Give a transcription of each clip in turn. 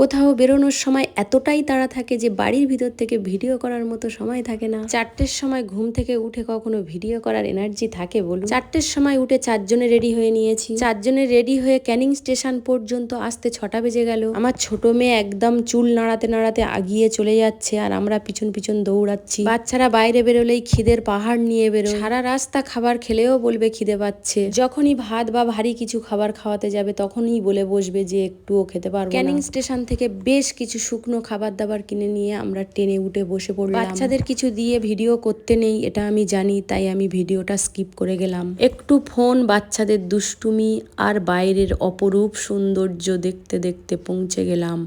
কোথাও বেরোনোর সময় এতটাই তাড়া থাকে যে বাড়ির ভিতর থেকে ভিডিও করার মতো সময় থাকে না। 4টের সময় ঘুম থেকে উঠে কখনো ভিডিও করার এনার্জি থাকে বলুন? 4টের সময় উঠে 4জনে রেডি হয়ে নিয়েছি। 4জনে রেডি হয়ে ক্যানিং স্টেশন পর্যন্ত আসতে 6টা বেজে গেল। আমার ছোট মেয়ে একদম চুল নাড়াতে নাড়াতে আগিয়ে চলে যাচ্ছে আর আমরা পিছন পিছন দৌড়াচ্ছি। বাচ্চারা বাইরে বেরোলেই খিদের পাহাড় নিয়ে বেরোয়। সারা রাস্তা খাবার খেলেও বলবে খিদে পাচ্ছে। যখনই ভাত বা ভারী কিছু খাবার খাওয়াতে যাবে তখনই বলে বসবে যে একটুও খেতে পারবো না। ক্যানিং স্টেশন থেকে বেশ কিছু শুকনো খাবার দাবার কিনে নিয়ে আমরা ট্রেনে উঠে বসে পড়লাম। বাচ্চাদের কিছু দিয়ে ভিডিও করতে নেই এটা আমি জানি, তাই আমি ভিডিওটা স্কিপ করে গেলাম। একটু ফোন, বাচ্চাদের দুষ্টুমি আর বাইরের অপরূপ সৌন্দর্য দেখতে দেখতে পৌঁছে গেলাম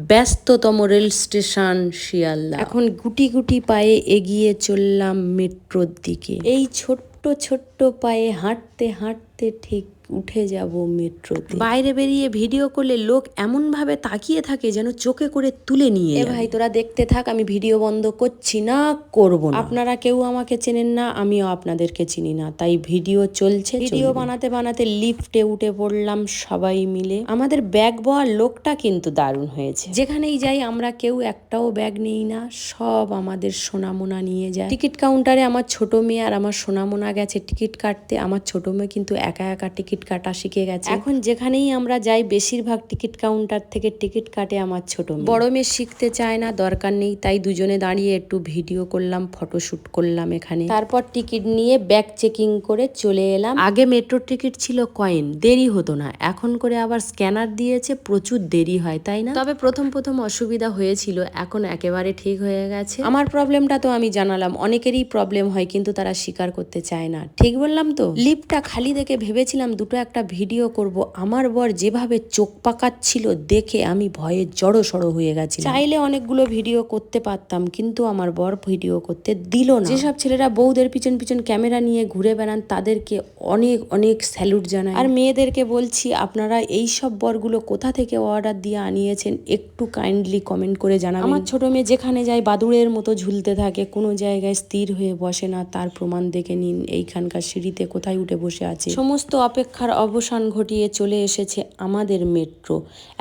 ব্যস্ততম রেল স্টেশন শিয়ালদা। এখন গুটি গুটি পায়ে এগিয়ে চললাম মেট্রোর দিকে। এই ছোট্ট ছোট্ট পায়ে হাঁটতে হাঁটতে ঠিক উঠে যাব মেট্রোতে। বাইরে বেরিয়ে ভিডিও করলে লোক এমন ভাবে তাকিয়ে থাকে যেন চোখে করে তুলে নিয়ে যাবে। ভাই তোরা দেখতে থাক, আমি ভিডিও বন্ধ করছি না, করব না। আপনারা কেউ আমাকে চেনেন না, আমিও আপনাদেরকে চিনি না, তাই ভিডিও চলছে। ভিডিও বানাতে বানাতে লিফটে উঠে পড়লাম সবাই মিলে। আমাদের ব্যাগ বওয়ার লোকটা কিন্তু দারুণ হয়েছে। যেখানেই যাই আমরা কেউ একটাও ব্যাগ নেই না, সব আমাদের সোনামোনা নিয়ে যায়। টিকিট কাউন্টারে আমার ছোট মেয়ে আর আমার সোনামোনা গেছে টিকিট কাটতে। আমার ছোট মেয়ে কিন্তু একা একা টিকিট কাটা শিখে গেছে। এখন যেখানেই আমরা যাই বেশিরভাগ টিকিট কাউন্টার থেকে টিকিট কাটে আমার ছোট মেয়ে। বড় মেয়ে শিখতে চায় না, দরকার নেই, তাই দুজনে দাঁড়িয়ে একটু ভিডিও করলাম, ফটোশুট করলাম এখানে। তারপর টিকিট নিয়ে ব্যাগ চেকিং করে চলে এলাম। আগে মেট্রোর টিকিট ছিল কয়েন, দেরি হতো না, এখন করে আবার স্ক্যানার দিয়েছে, প্রচুর দেরি হয়, তাই না? তবে প্রথম প্রথম অসুবিধা হয়েছিল, এখন একেবারে ঠিক হয়ে গেছে। আমার প্রবলেমটা তো আমি জানালাম, অনেকেরই প্রবলেম হয় কিন্তু তারা স্বীকার করতে চায় না। ঠিক বললাম তো? লিফটটা খালি দেখে ভেবেছিলাম দুটো একটা ভিডিও করব। আমার বর যেভাবে চোখ পাকাচ্ছিল দেখে আমি ভয়ে জড়সড় হয়ে গেছি। চাইলে অনেকগুলো ভিডিও করতে পারতাম কিন্তু আমার বর ভিডিও করতে দিল না। যেসব ছেলেরা বউদের পিছন পিছন ক্যামেরা নিয়ে ঘুরে বেড়ান তাদেরকে অনেক অনেক স্যালুট জানাই। আর মেয়েদেরকে বলছি, আপনারা এই সব বরগুলো কোথা থেকে অর্ডার দিয়ে আনিয়েছেন একটু কাইন্ডলি কমেন্ট করে জানাবেন। আমার ছোট মেয়ে যেখানে যায় বাদুড়ের মতো ঝুলতে থাকে, কোনো জায়গায় স্থির হয়ে বসে না, তার প্রমাণ দেখে নিন এইখানকার সিঁড়িতে কোথায় উঠে বসে আছে। সমস্ত অপেক্ষার অবসান ঘটিয়ে চলে এসেছে আমাদের মেট্রো।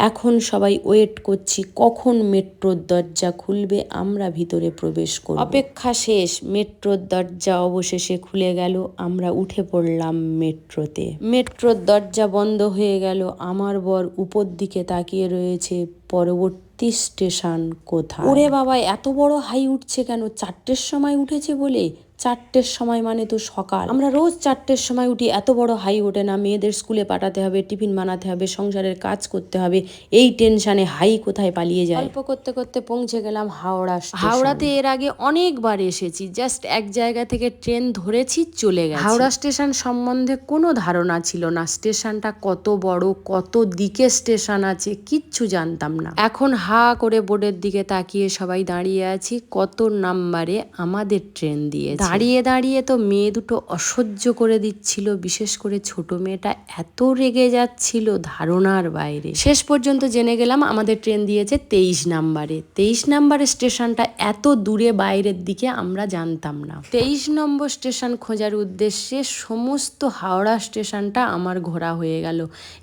এখন সবাই ওয়েট করছি কখন মেট্রোর দরজা খুলবে, আমরা ভিতরে প্রবেশ করব। অপেক্ষা শেষ, মেট্রোর দরজা অবশেষে খুলে গেল, আমরা উঠে পড়লাম মেট্রোতে। মেট্রোর দরজা বন্ধ হয়ে গেল, আমার বর উপর দিকে তাকিয়ে রয়েছে পরবর্তী স্টেশন কোথায়। ওরে বাবা, এত বড় হাই উঠছে কেন? 4টের সময় উঠেছে বলে? 4টের সময় মানে তো সকাল। আমরা রোজ 4টের সময় উঠি, এত বড় হাই ওঠে না। মেয়েদের স্কুলে পাঠাতে হবে, টিফিন বানাতে হবে, সংসারের কাজ করতে হবে, এই টেনশনে হাই কোথায় পালিয়ে যায়। গল্প করতে করতে পৌঁছে গেলাম হাওড়া স্টেশন। হাওড়াতে এর আগে অনেকবার এসেছি, জাস্ট এক জায়গা থেকে ট্রেন ধরেছি চলে গেছি। হাওড়া স্টেশন সম্বন্ধে কোনো ধারণা ছিল না, স্টেশনটা কত বড়, কত দিকে স্টেশন আছে কিচ্ছু জানতাম না। এখন হা করে বোর্ডের দিকে তাকিয়ে সবাই দাঁড়িয়ে আছি কত নাম্বারে আমাদের ট্রেন দিয়েছে। দাঁড়িয়ে দাঁড়িয়ে তো মেয়ে দুটো অসহ্য করে দিচ্ছিল, বিশেষ করে ছোট মেয়েটা এত রেগে যাচ্ছিল ধারণার বাইরে। শেষ পর্যন্ত জেনে গেলাম আমাদের ট্রেন দিয়েছে 23 নাম্বারে। 23 নাম্বারের স্টেশনটা এত দূরে বাইরের দিকে আমরা জানতাম না। 23 নম্বর স্টেশন খোঁজার উদ্দেশ্যে সমস্ত হাওড়া স্টেশনটা আমার ঘোরা হয়ে গেল।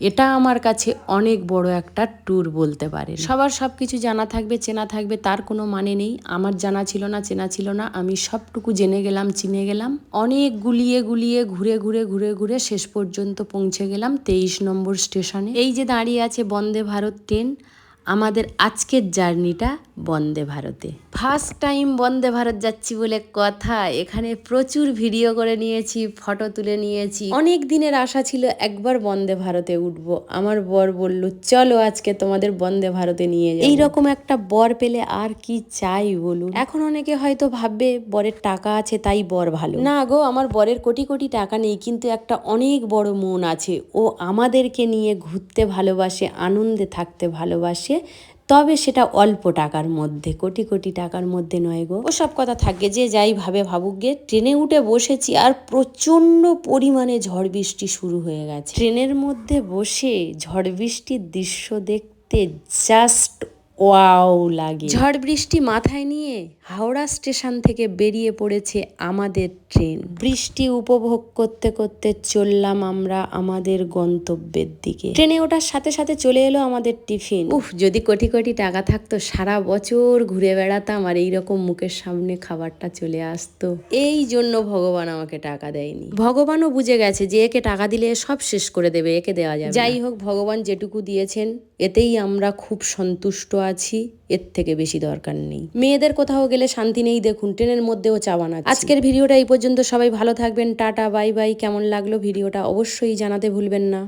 এটা আমার কাছে অনেক বড় একটা ট্যুর বলতে পারে। সবার সবকিছু জানা থাকবে, চেনা থাকবে তার কোনো মানে নেই। আমার জানা ছিল না, চেনা ছিল না, আমি সবটুকু জেনে গেলাম, চিনে গেলাম। অনেক গুলিয়ে গুলিয়ে ঘুরে ঘুরে ঘুরে ঘুরে শেষ পর্যন্ত পৌঁছে গেলাম 23 নম্বর স্টেশনে। এই যে দাঁড়িয়ে আছে বন্দে ভারত ট্রেন, আমাদের আজকের জার্নিটা বন্দে ভারতে। ফার্স্ট টাইম বন্দে ভারত যাচ্ছি বলে কথা, এখানে প্রচুর ভিডিও করে নিয়েছি, ফটো তুলে নিয়েছি। অনেক দিনের আশা ছিল একবার বন্দে ভারতে উঠবো। আমার বর বলল চলো আজকে তোমাদের বন্দে ভারতে নিয়ে যাবো। এইরকম একটা বর পেলে আর কি চাই বলুন। এখন অনেকে হয়তো ভাববে বরের টাকা আছে তাই বর ভালো। না গো, আমার বরের কোটি কোটি টাকা নেই, কিন্তু একটা অনেক বড় মন আছে। ও আমাদেরকে নিয়ে ঘুরতে ভালোবাসে, আনন্দে থাকতে ভালোবাসে, তবে সেটা অল্প টাকার মধ্যে, কোটি কোটি টাকার মধ্যে নয় গো। ওসব কথা থাকে, যে যাই ভাবে ভাবুক গে। ট্রেনে উঠে বসেছি আর প্রচন্ড পরিমাণে ঝড় বৃষ্টি শুরু হয়ে গেছে। ট্রেনের মধ্যে বসে ঝড় বৃষ্টির দৃশ্য দেখতে জাস্ট ওয়াও লাগে। ঝড় বৃষ্টি মাথায় নিয়ে হাওড়া স্টেশন থেকে বেরিয়ে পড়েছে আমাদের ট্রেন। বৃষ্টি উপভোগ করতে করতে চললাম আমরা আমাদের গন্তব্যের দিকে। ট্রেনে ওঠার সাথে সাথে চলে এলো আমাদের টিফিন। যদি কোটি কোটি টাকা থাকতো সারা বছর ঘুরে বেড়াতাম আর এইরকম মুখের সামনে খাবারটা চলে আসতো। এই জন্য ভগবান আমাকে টাকা দেয়নি। ভগবানও বুঝে গেছে যে একে টাকা দিলে সব শেষ করে দেবে, একে দেওয়া যাবে। যাই হোক, ভগবান যেটুকু দিয়েছেন এতেই আমরা খুব সন্তুষ্ট আছি, এর থেকে বেশি দরকার নেই। মেয়েদের কোথাও গেলে শান্তি নেই, দেখুন ট্রেনের মধ্যেও চা বানাচ্ছে। আজকের ভিডিওটা এই পর্যন্ত, সবাই ভালো থাকবেন, টাটা বাই বাই। কেমন লাগলো ভিডিওটা অবশ্যই জানাতে ভুলবেন না।